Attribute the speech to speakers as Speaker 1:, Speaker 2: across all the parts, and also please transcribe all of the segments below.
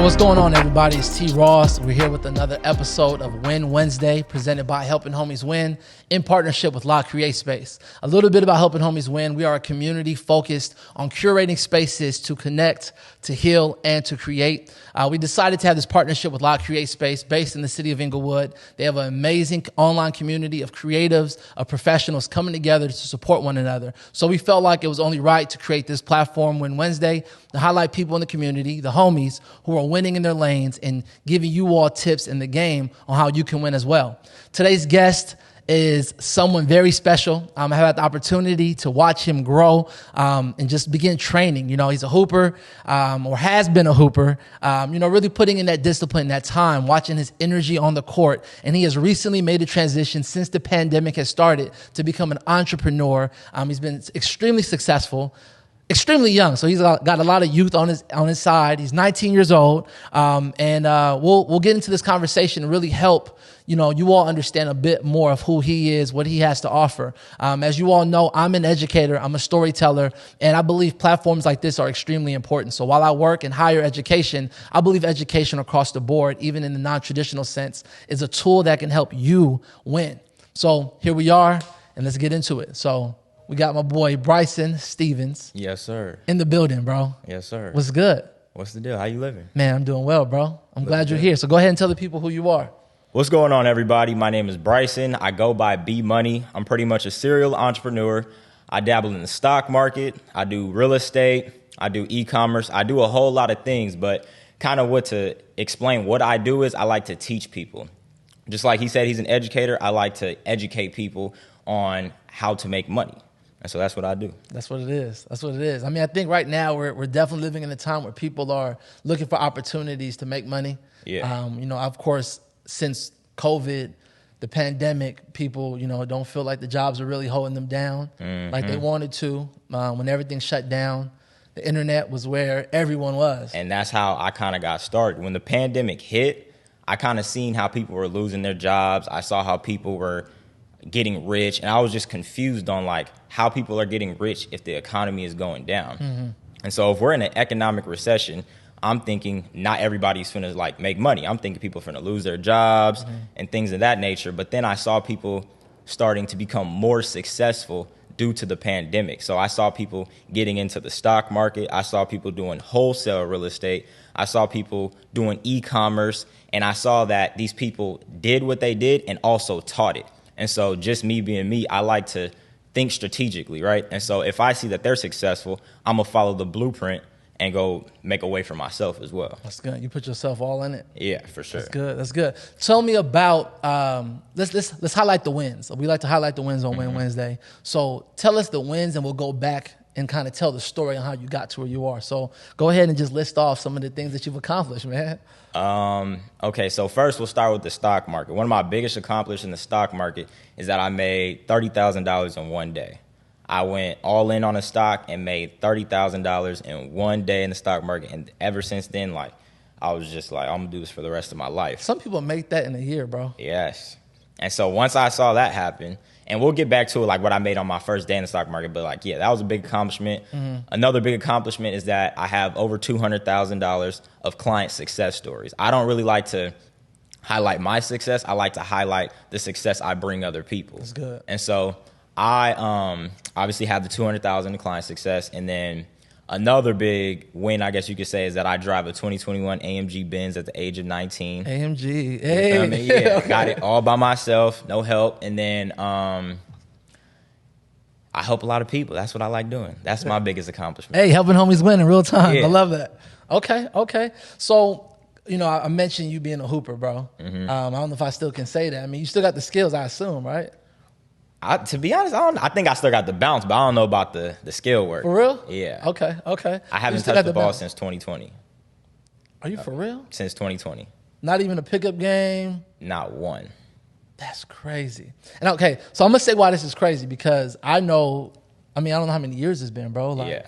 Speaker 1: Yo, what's going on, everybody? It's T. Ross. We're here with another episode of Win Wednesday, presented by Helping Homies Win in partnership with La Create Space. A little bit about Helping Homies Win. We are a community focused on curating spaces to connect, to heal, and to create. We decided to have this partnership with La Create Space based in the city of Inglewood. They have an amazing online community of creatives, of professionals coming together to support one another. So we felt like it was only right to create this platform, Win Wednesday, to highlight people in the community, the homies, who are winning in their lanes and giving you all tips in the game on how you can win as well. Today's guest is someone very special. I have had the opportunity to watch him grow and just begin training. You know, he's a hooper or has been a hooper, really putting in that discipline, that time, watching his energy on the court. And he has recently made a transition since the pandemic has started to become an entrepreneur. He's been extremely successful. Extremely young, so he's got a lot of youth on his side. He's 19 years old, and we'll get into this conversation and really help you all understand a bit more of who he is, what he has to offer. As you all know, I'm an educator, I'm a storyteller, and I believe platforms like this are extremely important. So while I work in higher education, I believe education across the board, even in the non-traditional sense, is a tool that can help you win. So here we are, and let's get into it. So we got my boy Bryson Stevens.
Speaker 2: Yes, sir.
Speaker 1: In the building, bro.
Speaker 2: Yes, sir.
Speaker 1: What's good?
Speaker 2: What's the deal? How you living?
Speaker 1: Man, I'm doing well, bro. I'm glad you're here. So go ahead and tell the people who you are.
Speaker 2: What's going on, everybody? My name is Bryson. I go by B Money. I'm pretty much a serial entrepreneur. I dabble in the stock market. I do real estate. I do e-commerce. I do a whole lot of things, but kind of what to explain what I do is I like to teach people. Just like he said, he's an educator. I like to educate people on how to make money. And so that's what I do.
Speaker 1: That's what it is. That's what it is. I mean, I think right now we're definitely living in a time where people are looking for opportunities to make money.
Speaker 2: Yeah.
Speaker 1: Of course, since COVID, the pandemic, people, don't feel like the jobs are really holding them down like they wanted to. When everything shut down, the internet was where everyone was.
Speaker 2: And that's how I kind of got started. When the pandemic hit, I kind of seen how people were losing their jobs. I saw how people were getting rich, and I was just confused on like how people are getting rich if the economy is going down. Mm-hmm. And so if we're in an economic recession, I'm thinking not everybody's finna like make money. I'm thinking people are finna lose their jobs and things of that nature. But then I saw people starting to become more successful due to the pandemic. So I saw people getting into the stock market. I saw people doing wholesale real estate. I saw people doing e-commerce, and I saw that these people did what they did and also taught it. And so just me being me, I like to think strategically, right? And so if I see that they're successful, I'm going to follow the blueprint and go make a way for myself as well.
Speaker 1: That's good. You put yourself all in it.
Speaker 2: Yeah, for sure.
Speaker 1: That's good. That's good. Tell me about, let's highlight the wins. We like to highlight the wins on Win Wednesday. So tell us the wins, and we'll go back and kind of tell the story on how you got to where you are. So go ahead and just list off some of the things that you've accomplished, man.
Speaker 2: Okay, so first we'll start with the stock market. One of my biggest accomplishments in the stock market is that I made $30,000 in one day. I went all in on a stock and made $30,000 in one day in the stock market. And ever since then, like, I was just like, I'm going to do this for the rest of my life.
Speaker 1: Some people make that in a year, bro.
Speaker 2: Yes. And so once I saw that happen, and we'll get back to like what I made on my first day in the stock market, but like, yeah, that was a big accomplishment. Mm-hmm. Another big accomplishment is that I have over $200,000 of client success stories. I don't really like to highlight my success. I like to highlight the success I bring other people.
Speaker 1: That's good.
Speaker 2: And so I obviously have the $200,000 in client success, and then another big win, I guess you could say, is that I drive a 2021 AMG Benz at the age of 19.
Speaker 1: AMG, hey.
Speaker 2: Yeah, okay. Got it all by myself, no help. And then I help a lot of people. That's what I like doing. That's my biggest accomplishment.
Speaker 1: Hey, helping homies win in real time.
Speaker 2: Yeah.
Speaker 1: I love that. Okay. So, I mentioned you being a hooper, bro. Mm-hmm. I don't know if I still can say that. I mean, you still got the skills, I assume, right?
Speaker 2: To be honest, I think I still got the bounce, but I don't know about the skill work.
Speaker 1: For real?
Speaker 2: Yeah.
Speaker 1: Okay.
Speaker 2: I haven't touched the ball since 2020.
Speaker 1: Are you for real?
Speaker 2: Since 2020.
Speaker 1: Not even a pickup game?
Speaker 2: Not one.
Speaker 1: That's crazy. And okay, so I'm going to say why this is crazy, because I don't know how many years it's been, bro. Like,
Speaker 2: yeah.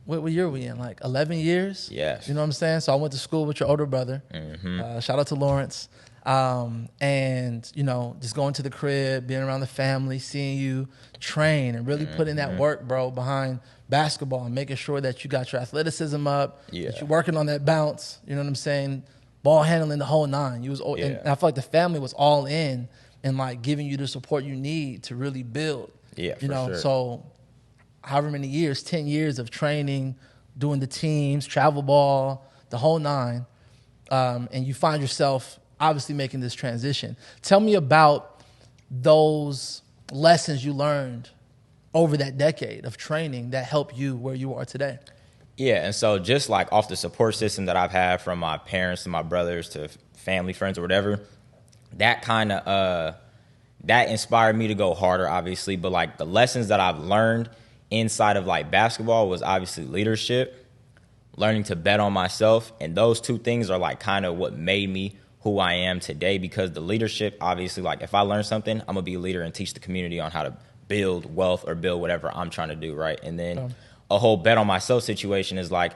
Speaker 1: What year are we in? Like 11 years?
Speaker 2: Yes.
Speaker 1: You know what I'm saying? So I went to school with your older brother. Mm-hmm. Shout out to Lawrence. And, you know, just going to the crib, being around the family, seeing you train and really put in that work, bro, behind basketball and making sure that you got your athleticism up, that you're working on that bounce, you know what I'm saying? Ball handling the whole nine. And I feel like the family was all in and like giving you the support you need to really build.
Speaker 2: Yeah,
Speaker 1: you know,
Speaker 2: sure.
Speaker 1: So however many years, 10 years of training, doing the teams, travel ball, the whole nine, and you find yourself obviously making this transition. Tell me about those lessons you learned over that decade of training that helped you where you are today.
Speaker 2: Yeah, and so just like off the support system that I've had from my parents to my brothers to family, friends, or whatever, that kind of that inspired me to go harder, obviously. But like the lessons that I've learned inside of like basketball was obviously leadership, learning to bet on myself, and those two things are like kind of what made me who I am today. Because the leadership, obviously, like if I learn something, I'm gonna be a leader and teach the community on how to build wealth or build whatever I'm trying to do, right? And then a whole bet on myself situation is like,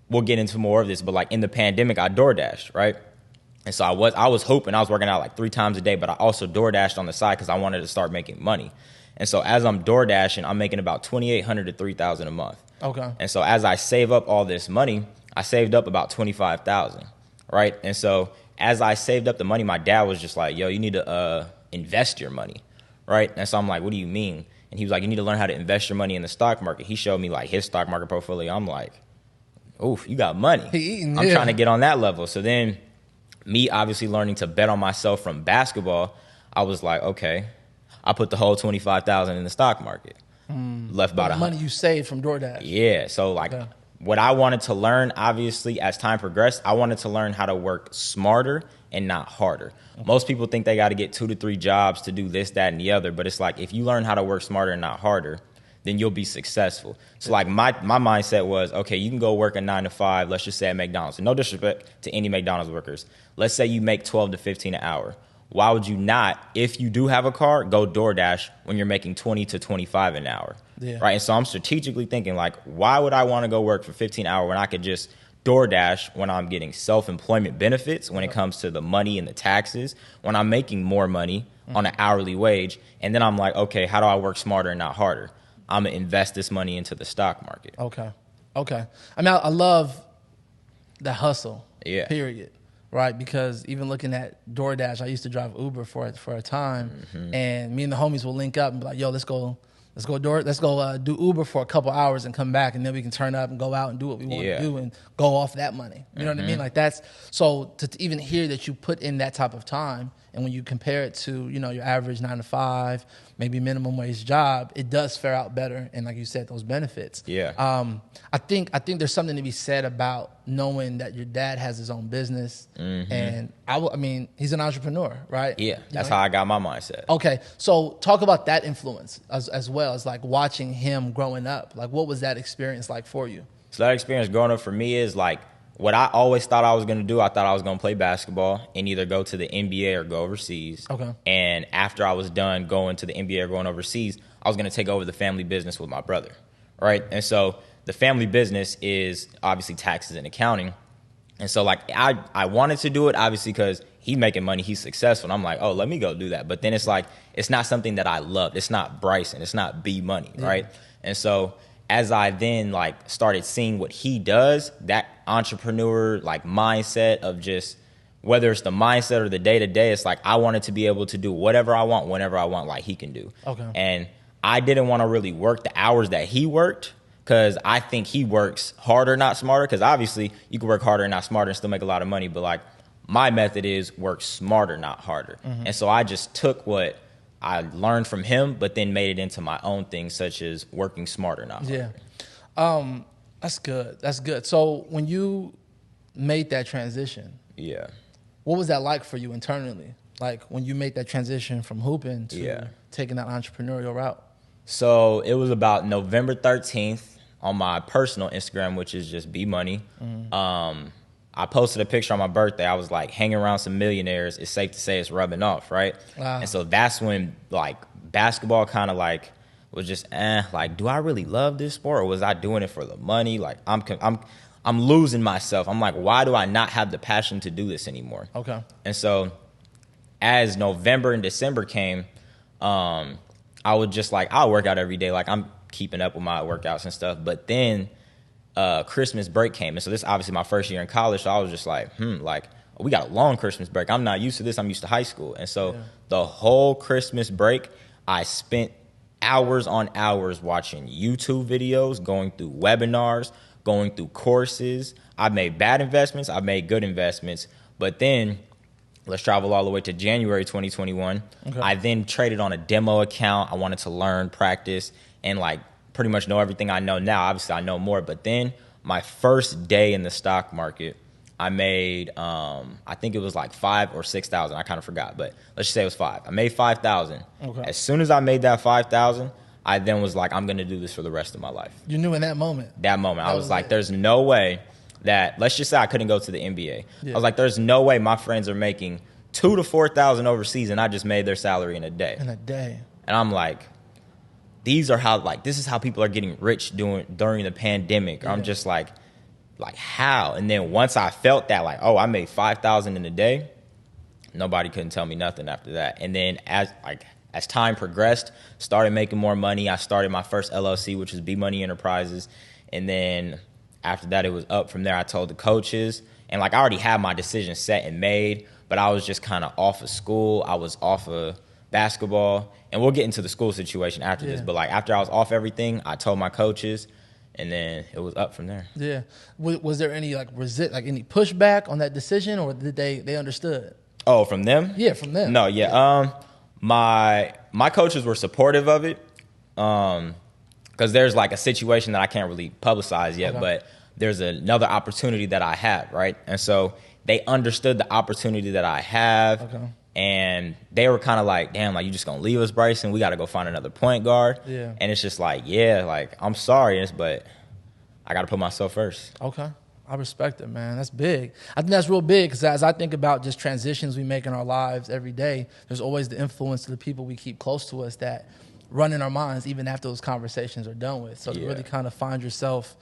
Speaker 2: we'll get into more of this, but like in the pandemic, I DoorDashed, right? And so I was hoping, I was working out like 3 times a day, but I also DoorDashed on the side because I wanted to start making money. And so as I'm DoorDashing, I'm making about $2,800 to $3,000 a month.
Speaker 1: Okay.
Speaker 2: And so as I save up all this money, I saved up about $25,000, right? And so as I saved up the money, my dad was just like, yo, you need to invest your money, right? And so I'm like, what do you mean? And he was like, you need to learn how to invest your money in the stock market. He showed me like his stock market portfolio. I'm like, oof, you got money. I'm trying to get on that level. So then me obviously learning to bet on myself from basketball, I was like, okay, I put the whole $25,000 in the stock market. Left about
Speaker 1: the money you saved from DoorDash.
Speaker 2: Yeah. So like what I wanted to learn, obviously, as time progressed, I wanted to learn how to work smarter and not harder. Most people think they got to get 2 to 3 jobs to do this, that, and the other. But it's like, if you learn how to work smarter and not harder, then you'll be successful. So like my mindset was, okay, you can go work a 9 to 5, let's just say at McDonald's. And no disrespect to any McDonald's workers. Let's say you make 12 to 15 an hour. Why would you not, if you do have a car, go DoorDash when you're making 20 to 25 an hour? Yeah. Right. And so I'm strategically thinking like, why would I want to go work for 15 hours when I could just DoorDash when I'm getting self-employment benefits, when it comes to the money and the taxes, when I'm making more money on an hourly wage. And then I'm like, okay, how do I work smarter and not harder? I'm going to invest this money into the stock market.
Speaker 1: Okay. I mean, I love the hustle, period, right? Because even looking at DoorDash, I used to drive Uber for a time, and me and the homies will link up and be like, yo, let's go do Uber for a couple hours and come back, and then we can turn up and go out and do what we want to do and go off that money. You know what I mean? Like that's, so to even hear that you put in that type of time, and when you compare it to, you know, your average 9 to 5, maybe minimum wage job, it does fare out better. And like you said, those benefits. I think there's something to be said about knowing that your dad has his own business, and I mean, he's an entrepreneur, right?
Speaker 2: Yeah, that's how I got my mindset.
Speaker 1: Okay, so talk about that influence as well as like watching him growing up. Like, what was that experience like for you?
Speaker 2: So that experience growing up for me is like, what I always thought I was going to do, I thought I was going to play basketball and either go to the NBA or go overseas. Okay. And after I was done going to the NBA or going overseas, I was going to take over the family business with my brother, right? And so the family business is obviously taxes and accounting. And so like I wanted to do it obviously because he's making money, he's successful. And I'm like, oh, let me go do that. But then it's like, it's not something that I loved. It's not Bryson. It's not B Money, right? And so as I then like started seeing what he does, that entrepreneur like mindset of just, whether it's the mindset or the day to day, it's like I wanted to be able to do whatever I want, whenever I want, like he can do. Okay. And I didn't want to really work the hours that he worked because I think he works harder, not smarter. Because obviously you can work harder and not smarter and still make a lot of money. But like my method is work smarter, not harder. And so I just took what I learned from him, but then made it into my own thing, such as working smarter, not harder.
Speaker 1: Yeah. That's good. That's good. So when you made that transition, what was that like for you internally? Like when you made that transition from hooping to taking that entrepreneurial route?
Speaker 2: So it was about November 13th on my personal Instagram, which is just B Money. I posted a picture on my birthday. I was like hanging around some millionaires. It's safe to say it's rubbing off, right? Wow. And so that's when like basketball kind of like was just like, do I really love this sport, or was I doing it for the money? Like I'm losing myself. I'm like, why do I not have the passion to do this anymore? Okay. And so as November and December came, I would just like, I'll work out every day. Like I'm keeping up with my workouts and stuff. But then Christmas break came. And so this is obviously my first year in college. So I was just like, like we got a long Christmas break. I'm not used to this. I'm used to high school. And so the whole Christmas break, I spent hours on hours watching YouTube videos, going through webinars, going through courses. I made bad investments. I made good investments. But then let's travel all the way to January 2021. Okay. I then traded on a demo account. I wanted to learn, practice, and like pretty much know everything I know now. Obviously, I know more. But then my first day in the stock market, I made, I think it was like 5,000 or 6,000. I kind of forgot, but let's just say it was 5. I made 5,000. Okay. As soon as I made that 5,000, I then was like, I'm going to do this for the rest of my life.
Speaker 1: You knew in that moment?
Speaker 2: That moment. I was like, there's no way that, let's just say I couldn't go to the NBA. Yeah. I was like, there's no way my friends are making 2,000 to 4,000 overseas and I just made their salary in a day.
Speaker 1: In a day.
Speaker 2: And I'm like, this is how people are getting rich during the pandemic. Yeah. I'm just like how? And then once I felt that, like, oh, I made 5,000 in a day, nobody couldn't tell me nothing after that. And then as time progressed, started making more money. I started my first LLC, which was B Money Enterprises. And then after that, it was up from there. I told the coaches, and like I already had my decision set and made, but I was just kind of off of school. I was off of basketball, and we'll get into the school situation after this. But like after I was off everything, I told my coaches, and then it was up from there.
Speaker 1: Yeah. Was there any any pushback on that decision, or did they understood?
Speaker 2: Oh, from them?
Speaker 1: Yeah, from them.
Speaker 2: No, yeah. My coaches were supportive of it, because there's like a situation that I can't really publicize yet, but there's another opportunity that I have, right? And so they understood the opportunity that I have. Okay. And they were kind of like, damn, like, you just going to leave us, Bryson? We got to go find another point guard. Yeah. And it's just like, I'm sorry, but I got to put myself first.
Speaker 1: Okay. I respect it, man. That's big. I think that's real big because as I think about just transitions we make in our lives every day, there's always the influence of the people we keep close to us that run in our minds even after those conversations are done with. So to really kind of find yourself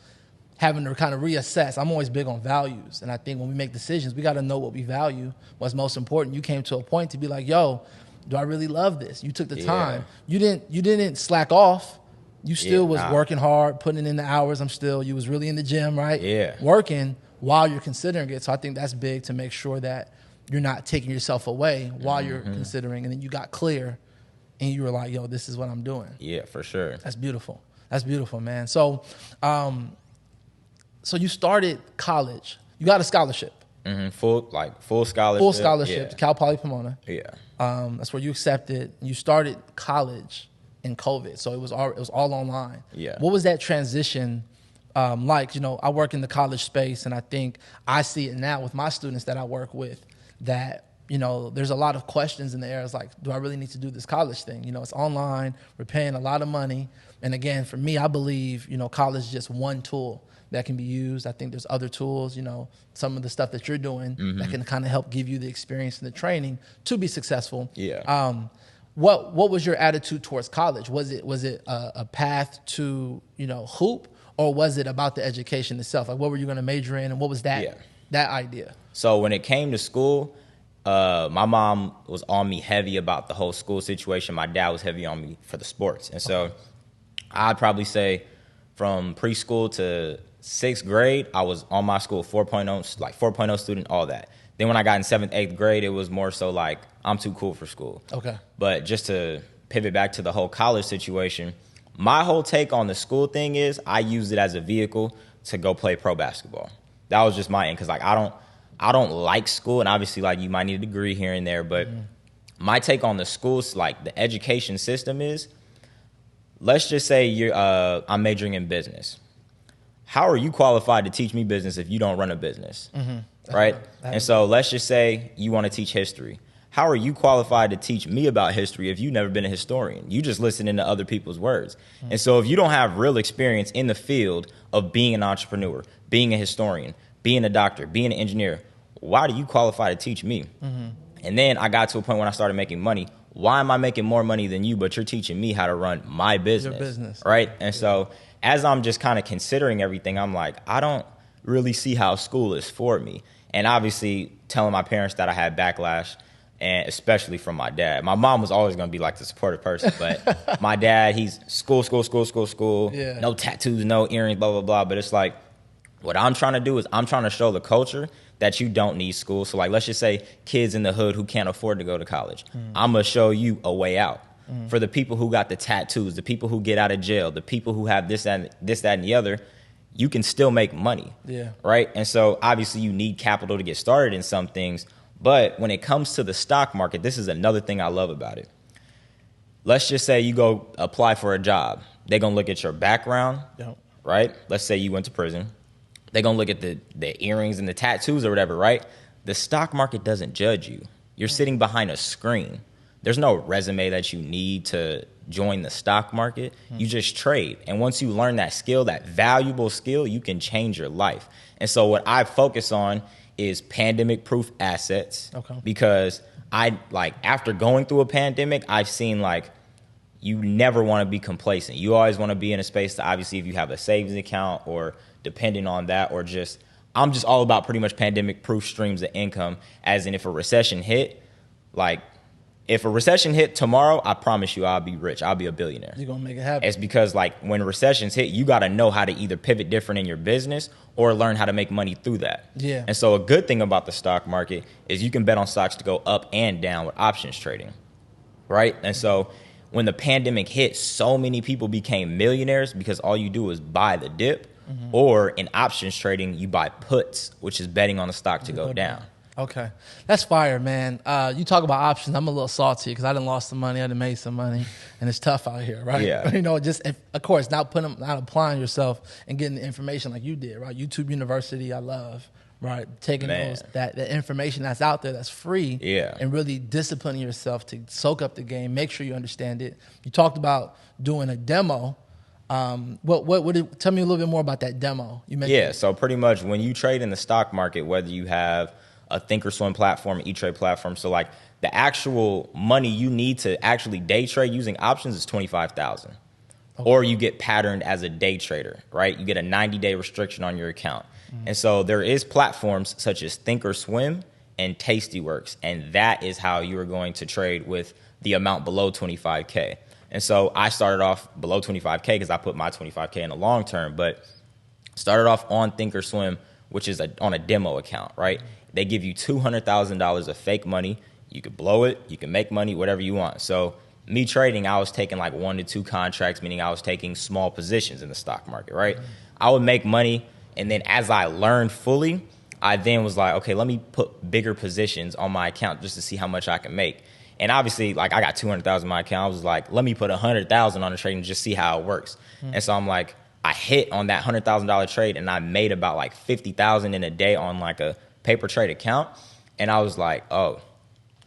Speaker 1: having to kind of reassess. I'm always big on values. And I think when we make decisions, we got to know what we value, what's most important. You came to a point to be like, yo, do I really love this? You took the time. You didn't slack off. You still was working hard, putting in the hours. You was really in the gym, right? Yeah. Working while you're considering it. So I think that's big to make sure that you're not taking yourself away while you're considering. And then you got clear and you were like, yo, this is what I'm doing.
Speaker 2: Yeah, for sure.
Speaker 1: That's beautiful. That's beautiful, man. So, so you started college. You got a scholarship.
Speaker 2: Mm-hmm. Full scholarship.
Speaker 1: Full scholarship to Cal Poly Pomona.
Speaker 2: Yeah.
Speaker 1: That's where you accepted. You started college in COVID, so it was all online. Yeah. What was that transition like? You know, I work in the college space, and I think I see it now with my students that I work with that, you know, there's a lot of questions in the air. It's like, do I really need to do this college thing? You know, it's online. We're paying a lot of money. And again, for me, I believe, you know, college is just one tool that can be used. I think there's other tools, you know, some of the stuff that you're doing that can kind of help give you the experience and the training to be successful. Yeah. What was your attitude towards college? Was it a path to, you know, hoop, or was it about the education itself? Like, what were you going to major in, and what was that idea? So
Speaker 2: when it came to school, my mom was on me heavy about the whole school situation. My dad was heavy on me for the sports. And so I'd probably say from preschool to 6th grade, I was on my school, 4.0, like 4.0 student, all that. Then when I got in 7th, 8th grade, it was more so like, I'm too cool for school. Okay. But just to pivot back to the whole college situation, my whole take on the school thing is I used it as a vehicle to go play pro basketball. That was just my end, because like I don't like school, and obviously like you might need a degree here and there, but my take on the schools, like the education system is, let's just say I'm majoring in business. How are you qualified to teach me business if you don't run a business, right? And so let's just say you want to teach history. How are you qualified to teach me about history if you've never been a historian? You just listening to other people's words. And so if you don't have real experience in the field of being an entrepreneur, being a historian, being a doctor, being an engineer, why do you qualify to teach me? And then I got to a point when I started making money. Why am I making more money than you, but you're teaching me how to run my business? Your business. Right? And so as I'm just kind of considering everything, I'm like, I don't really see how school is for me. And obviously telling my parents that I had backlash, and especially from my dad. My mom was always going to be like the supportive person, but my dad, he's school.
Speaker 1: Yeah.
Speaker 2: No tattoos, no earrings, blah, blah, blah. But it's like, what I'm trying to do is I'm trying to show the culture that you don't need school. So like, let's just say kids in the hood who can't afford to go to college. I'm going to show you a way out. For the people who got the tattoos, the people who get out of jail, the people who have this, that, and the other, you can still make money.
Speaker 1: Yeah.
Speaker 2: Right? And so obviously you need capital to get started in some things. But when it comes to the stock market, this is another thing I love about it. Let's just say you go apply for a job. They're going to look at your background, right? Let's say you went to prison. They're going to look at the earrings and the tattoos or whatever, right? The stock market doesn't judge you. You're sitting behind a screen. There's no resume that you need to join the stock market. You just trade. And once you learn that skill, that valuable skill, you can change your life. And so what I focus on is pandemic-proof assets.
Speaker 1: Okay.
Speaker 2: Because after going through a pandemic, I've seen you never want to be complacent. You always want to be in a space that obviously if you have a savings account or depending on that or I'm just all about pretty much pandemic-proof streams of income, as in if a recession hit, if a recession hit tomorrow, I promise you I'll be rich. I'll be a billionaire.
Speaker 1: You're going to make it happen.
Speaker 2: It's because when recessions hit, you got to know how to either pivot different in your business or learn how to make money through that.
Speaker 1: Yeah.
Speaker 2: And so a good thing about the stock market is you can bet on stocks to go up and down with options trading, right? And so when the pandemic hit, so many people became millionaires because all you do is buy the dip, or in options trading, you buy puts, which is betting on the stock to go down.
Speaker 1: Okay. That's fire, man. You talk about options. I'm a little salty because I done lost some money. I done made some money. And it's tough out here, right?
Speaker 2: Yeah.
Speaker 1: Of course, not applying yourself and getting the information like you did, right? YouTube University, I love, right? Taking that information that's out there that's free, and really disciplining yourself to soak up the game, make sure you understand it. You talked about doing a demo. Tell me a little bit more about that demo you mentioned.
Speaker 2: So pretty much when you trade in the stock market, whether you have a Thinkorswim platform, E-Trade platform. So the actual money you need to actually day trade using options is $25,000. Okay. Or you get patterned as a day trader, right? You get a 90-day restriction on your account. And so there is platforms such as Thinkorswim and Tastyworks, and that is how you are going to trade with the amount below 25K. And so I started off below 25K because I put my 25K in the long term, but started off on Thinkorswim, which is on a demo account, right? They give you $200,000 of fake money. You could blow it. You can make money, whatever you want. So me trading, I was taking 1 to 2 contracts, meaning I was taking small positions in the stock market, right? I would make money, and then as I learned fully, I then was like, okay, let me put bigger positions on my account just to see how much I can make. And obviously, I got $200,000 in my account. I was like, let me put $100,000 on the trade and just see how it works. And so I'm like, I hit on that $100,000 trade, and I made about $50,000 in a day on a paper trade account. And I was like, oh,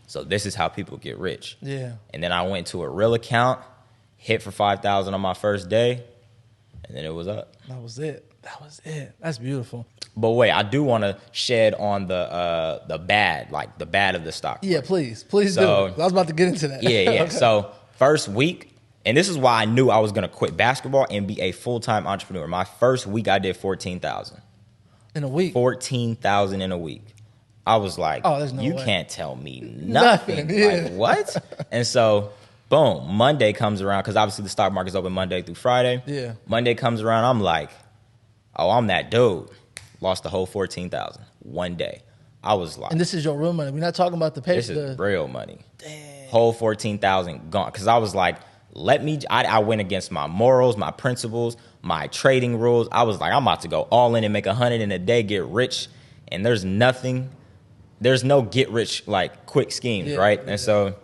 Speaker 2: so this is how people get rich.
Speaker 1: Yeah.
Speaker 2: And then I went to a real account, hit for $5,000 on my first day, and then it was up.
Speaker 1: That was it. That's beautiful.
Speaker 2: But wait, I do want to shed on the bad, the bad of the stock market.
Speaker 1: Yeah, please do. I was about to get into that.
Speaker 2: Yeah.
Speaker 1: Okay.
Speaker 2: So first week, and this is why I knew I was going to quit basketball and be a full-time entrepreneur. My first week, I did $14,000.
Speaker 1: In a week?
Speaker 2: $14,000 in a week. I was like,
Speaker 1: oh, there's no way.
Speaker 2: Can't tell me nothing.
Speaker 1: Yeah.
Speaker 2: What? And so, boom, Monday comes around, because obviously the stock market's open Monday through Friday.
Speaker 1: Yeah.
Speaker 2: Monday comes around, I'm like, oh, I'm that dude. Lost the whole $14,000 one day. I was like,
Speaker 1: and this is your real money. We're not talking about the paper.
Speaker 2: This is real money.
Speaker 1: Damn.
Speaker 2: Whole $14,000 gone. Because I was like, I went against my morals, my principles, my trading rules. I was like, I'm about to go all in and make 100 in a day, get rich. And there's no get rich quick schemes, right? And so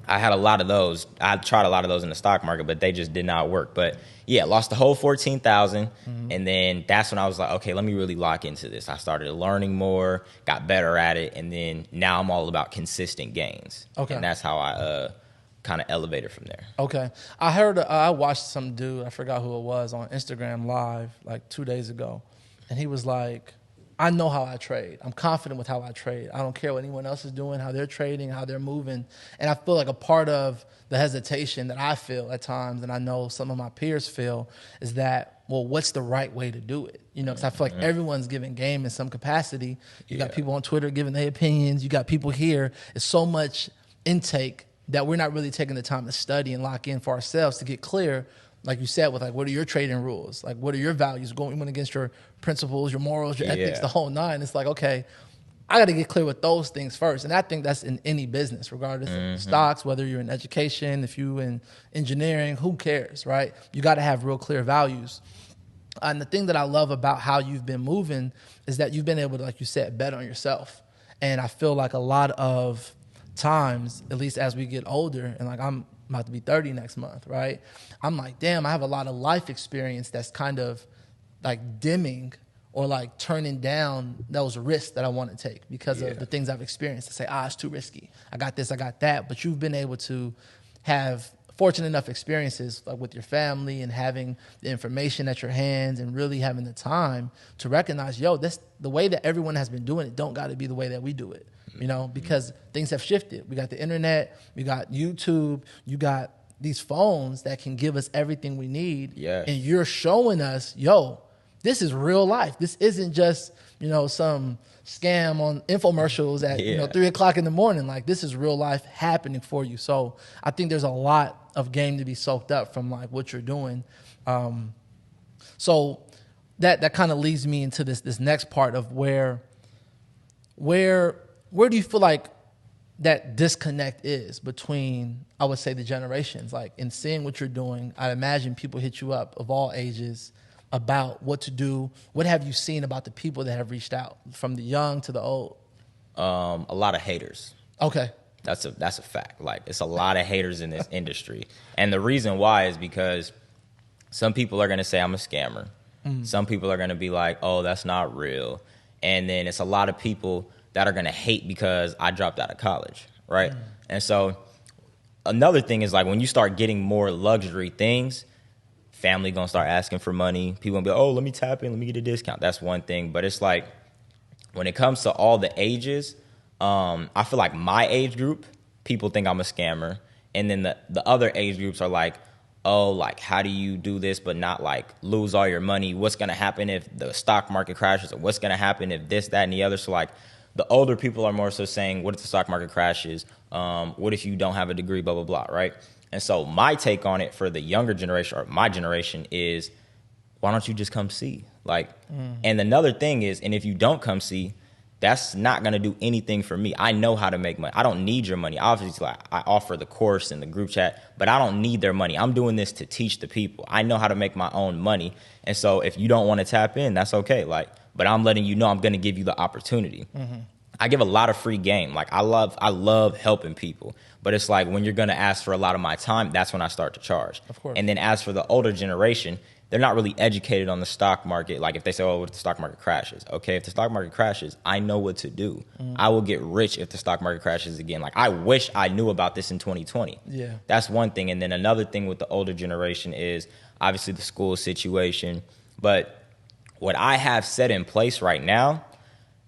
Speaker 2: I had a lot of those. I tried a lot of those in the stock market, but they just did not work. But yeah, lost the whole $14,000. And then that's when I was like, okay, let me really lock into this. I started learning more, got better at it. And then now I'm all about consistent gains.
Speaker 1: Okay.
Speaker 2: And that's how I kind of elevated from there.
Speaker 1: Okay. I heard, I watched some dude, I forgot who it was, on Instagram Live 2 days ago. And he was like, I know how I trade. I'm confident with how I trade. I don't care what anyone else is doing, how they're trading, how they're moving. And I feel like a part of the hesitation that I feel at times, and I know some of my peers feel, is that, well, what's the right way to do it? You know, because I feel like everyone's giving game in some capacity. You got people on Twitter giving their opinions. You got people here. It's so much intake that we're not really taking the time to study and lock in for ourselves to get clear, like you said, with like, what are your trading rules? Like, what are your values going against your principles, your morals, your ethics, the whole nine? It's like, okay, I got to get clear with those things first. And I think that's in any business, regardless of stocks, whether you're in education, if you're in engineering, who cares, right? You got to have real clear values. And the thing that I love about how you've been moving is that you've been able to, like you said, bet on yourself. And I feel like a lot of times, at least as we get older, and like I'm about to be 30 next month, right? I'm like, damn, I have a lot of life experience that's kind of like dimming or like turning down those risks that I want to take because of the things I've experienced. To say, it's too risky. I got this, I got that. But you've been able to have fortunate enough experiences like with your family and having the information at your hands and really having the time to recognize, this the way that everyone has been doing it don't got to be the way that we do it, you know, because things have shifted. We got the internet, we got YouTube, you got these phones that can give us everything we need.
Speaker 2: Yes.
Speaker 1: And you're showing us, this is real life. This isn't just, some scam on infomercials at 3:00 in the morning. Like, this is real life happening for you. So I think there's a lot of game to be soaked up from like what you're doing. So that kind of leads me into this next part of where do you feel like that disconnect is between, I would say, the generations? Like, in seeing what you're doing, I imagine people hit you up of all ages about what to do. What have you seen about the people that have reached out, from the young to the old?
Speaker 2: A lot of haters.
Speaker 1: Okay.
Speaker 2: That's a fact. Like, it's a lot of haters in this industry. And the reason why is because some people are going to say I'm a scammer. Some people are going to be like, oh, that's not real. And then it's a lot of people that are going to hate because I dropped out of college, right? And so another thing is, like, when you start getting more luxury things, family going to start asking for money. People going to be like, oh, let me tap in, let me get a discount. That's one thing. But it's like, when it comes to all the ages, I feel like my age group, people think I'm a scammer. And then the other age groups are like, oh, like, how do you do this but not like lose all your money? What's going to happen if the stock market crashes? Or what's going to happen if this, that, and the other? So like, the older people are more so saying, what if the stock market crashes? What if you don't have a degree, blah, blah, blah, right? And so my take on it for the younger generation, or my generation, is why don't you just come see? Like, and another thing is, and if you don't come see, that's not going to do anything for me. I know how to make money. I don't need your money. Obviously, I offer the course and the group chat, but I don't need their money. I'm doing this to teach the people. I know how to make my own money. And so if you don't want to tap in, that's okay. Like, but I'm letting you know I'm going to give you the opportunity. I give a lot of free game. Like, I love helping people. But it's like, when you're going to ask for a lot of my time, that's when I start to charge. Of course. And then as for the older generation, they're not really educated on the stock market. Like, if they say, oh, what if the stock market crashes? Okay, if the stock market crashes, I know what to do. I will get rich if the stock market crashes again. Like, I wish I knew about this in 2020. Yeah. That's one thing. And then another thing with the older generation is obviously the school situation. But what I have set in place right now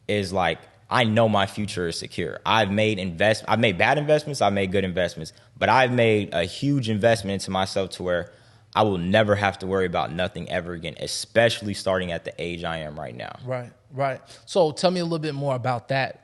Speaker 2: is, like, I know my future is secure. I've made bad investments, I've made good investments, but I've made a huge investment into myself to where I will never have to worry about nothing ever again, especially starting at the age I am right now. Right.
Speaker 1: So tell me a little bit more about that.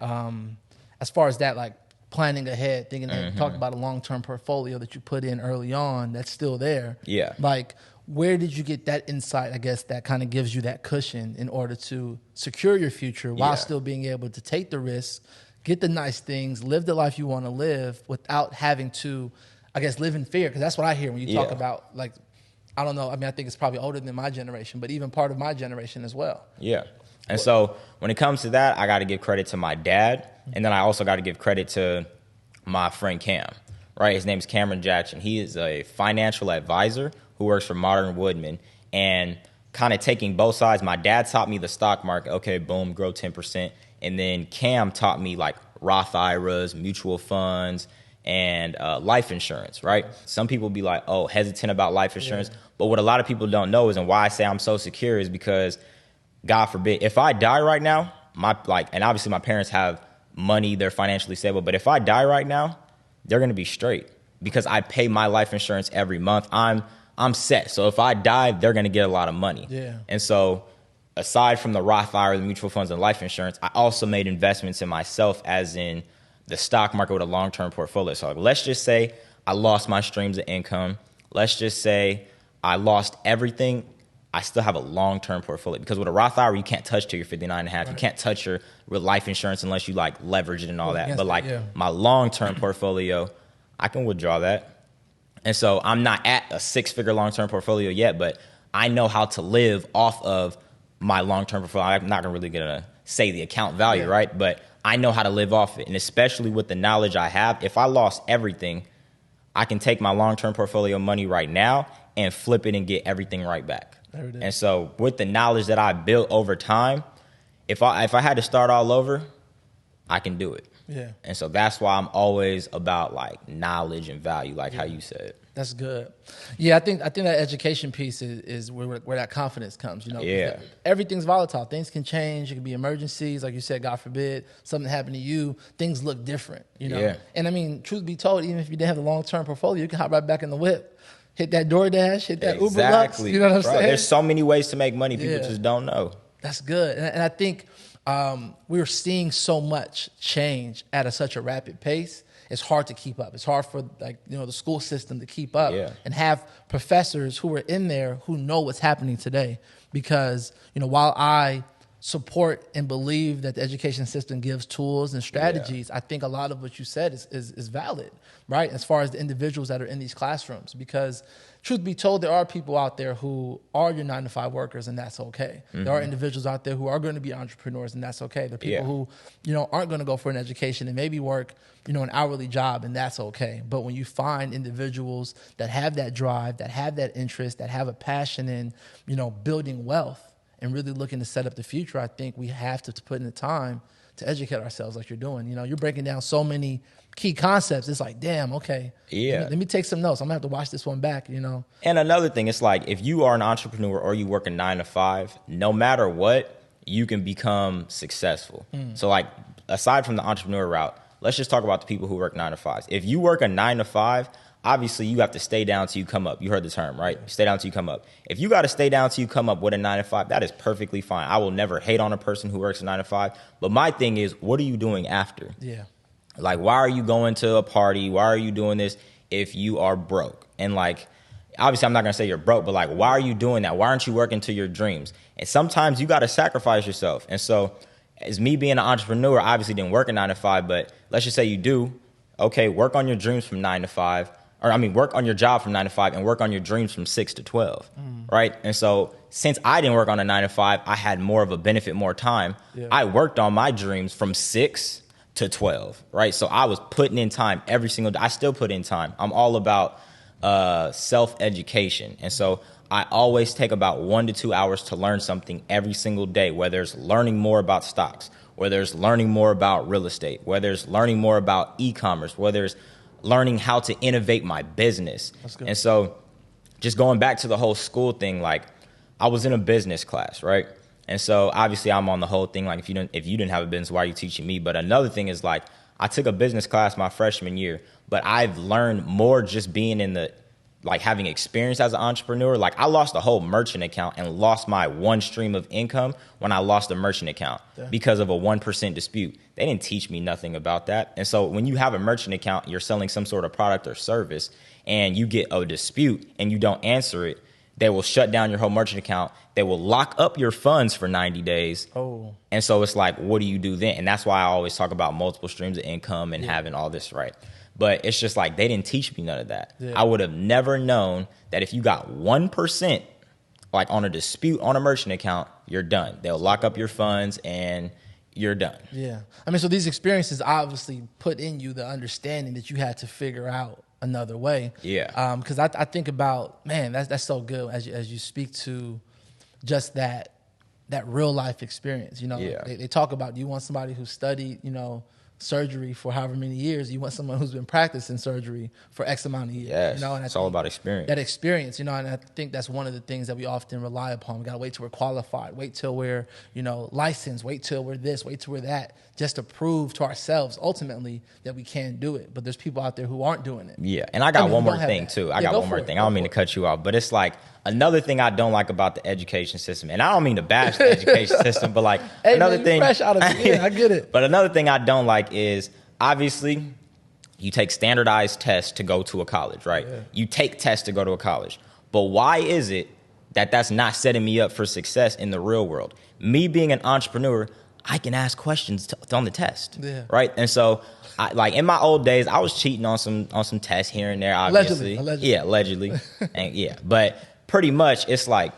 Speaker 1: As far as that, like, planning ahead, thinking that you talked about a long-term portfolio that you put in early on that's still there.
Speaker 2: Yeah.
Speaker 1: Like, where did you get that insight, I guess, that kind of gives you that cushion in order to secure your future while still being able to take the risk, get the nice things, live the life you want to live without having to, I guess, live in fear? Because that's what I hear when you talk about, like, I don't know. I mean, I think it's probably older than my generation, but even part of my generation as well.
Speaker 2: Yeah. And so when it comes to that, I got to give credit to my dad. And then I also got to give credit to my friend Cam, right? His name is Cameron Jackson. He is a financial advisor who works for Modern Woodman, and kind of taking both sides. My dad taught me the stock market. Okay, boom, grow 10%. And then Cam taught me like Roth IRAs, mutual funds, and life insurance, right? Some people be like, oh, hesitant about life insurance. But what a lot of people don't know is, and why I say I'm so secure, is because God forbid, if I die right now, and obviously my parents have money, they're financially stable, but if I die right now, they're going to be straight because I pay my life insurance every month. I'm set. So if I die, they're going to get a lot of money.
Speaker 1: Yeah.
Speaker 2: And so aside from the Roth IRA, the mutual funds and life insurance, I also made investments in myself, as in the stock market with a long-term portfolio. So let's just say I lost my streams of income. Let's just say I lost everything. I still have a long-term portfolio because with a Roth IRA, you can't touch till you're 59 and a half. Right. You can't touch your life insurance unless you like leverage it and all that. But like my long-term portfolio, I can withdraw that. And so I'm not at a 6-figure long-term portfolio yet, but I know how to live off of my long-term portfolio. I'm not really gonna say the account value, right? But I know how to live off it. And especially with the knowledge I have, if I lost everything, I can take my long-term portfolio money right now and flip it and get everything right back. There it is. And so with the knowledge that I built over time, if I had to start all over, I can do it. Yeah. And so that's why I'm always about like knowledge and value, like how you said.
Speaker 1: That's good. Yeah, I think that education piece is where that confidence comes. You know, everything's volatile. Things can change. It can be emergencies, like you said. God forbid something happened to you. Things look different. You know, and I mean, truth be told, even if you didn't have the long-term portfolio, you can hop right back in the whip, hit that DoorDash, hit that Uber Lux. You know what I'm saying?
Speaker 2: There's so many ways to make money. People just don't know.
Speaker 1: That's good, and I think we're seeing so much change at such a rapid pace. It's hard to keep up. It's hard for the school system to keep up and have professors who are in there who know what's happening today. Because while I support and believe that the education system gives tools and strategies, I think a lot of what you said is valid, right? As far as the individuals that are in these classrooms, because truth be told, there are people out there who are your 9-to-5 workers, and that's okay. Mm-hmm. There are individuals out there who are going to be entrepreneurs, and that's okay. There are people who, aren't going to go for an education and maybe work, an hourly job, and that's okay. But when you find individuals that have that drive, that have that interest, that have a passion in, building wealth and really looking to set up the future, I think we have to put in the time to educate ourselves like you're doing. You're breaking down so many key concepts. It's like, damn, okay. Yeah. Let me take some notes. I'm going to have to watch this one back, And
Speaker 2: another thing, it's like if you are an entrepreneur or you work a 9-to-5, no matter what, you can become successful. So like aside from the entrepreneur route, let's just talk about the people who work 9-to-5s. If you work a 9-to-5, obviously you have to stay down till you come up. You heard the term, right? Stay down till you come up. If you got to stay down till you come up with a 9-to-5, that is perfectly fine. I will never hate on a person who works a 9-to-5. But my thing is, what are you doing after? Yeah. Like, why are you going to a party? Why are you doing this if you are broke? And like, obviously I'm not going to say you're broke, but like, why are you doing that? Why aren't you working to your dreams? And sometimes you got to sacrifice yourself. And so as me being an entrepreneur, I obviously didn't work a 9-to-5, but let's just say you do. Okay, work on your dreams from 9-to-5. Work on your job from 9-to-5 and work on your dreams from 6 to 12, right? And so since I didn't work on a 9-to-5, I had more of a benefit, more time. Yeah. I worked on my dreams from 6 to 12, right? So I was putting in time every single day. I still put in time. I'm all about self-education. And so I always take about 1 to 2 hours to learn something every single day, whether it's learning more about stocks, whether it's learning more about real estate, whether it's learning more about e-commerce, whether it's learning how to innovate my business. And so just going back to the whole school thing, like I was in a business class, right? And so obviously I'm on the whole thing, like if you didn't have a business, why are you teaching me? But another thing is like I took a business class my freshman year, but I've learned more just being in the, like having experience as an entrepreneur. Like I lost a whole merchant account and lost my one stream of income when I lost a merchant account because of a 1% dispute. They didn't teach me nothing about that. And so when you have a merchant account, you're selling some sort of product or service and you get a dispute and you don't answer it, they will shut down your whole merchant account. They will lock up your funds for 90 days. Oh. And so it's like, what do you do then? And that's why I always talk about multiple streams of income and having all this, right? But it's just like they didn't teach me none of that. Yeah. I would have never known that if you got 1%, like on a dispute on a merchant account, you're done. They'll lock up your funds and you're done. Yeah. I mean, so these experiences obviously put in you the understanding that you had to figure out another way. Yeah. Because I think about, man, that's so good as you speak to just that real life experience. They talk about, you want somebody who studied,
Speaker 1: surgery for however many years. You want someone who's been practicing surgery for X amount of years.
Speaker 2: Yes,
Speaker 1: you know, and
Speaker 2: it's all about experience.
Speaker 1: That experience, you know, and I think that's one of the things that we often rely upon. We got to wait till we're qualified, wait till we're, you know, licensed, wait till we're this, wait till we're that, just to prove to ourselves ultimately that we can do it. But there's people out there who aren't doing it.
Speaker 2: Yeah, and I got one more thing too. I got one more thing. I don't mean to cut you off, but it's like another thing I don't like about the education system, and I don't mean to bash the education system, but like
Speaker 1: hey,
Speaker 2: another
Speaker 1: man,
Speaker 2: thing.
Speaker 1: Fresh out of it. Yeah, I get it.
Speaker 2: But another thing I don't like is obviously you take standardized tests to go to a college, right? Yeah. You take tests to go to a college, but why is it that that's not setting me up for success in the real world? Me being an entrepreneur, I can ask questions on the test, right? And so, like in my old days, I was cheating on some tests here and there, obviously.
Speaker 1: Allegedly.
Speaker 2: Yeah, allegedly. And yeah, but pretty much it's like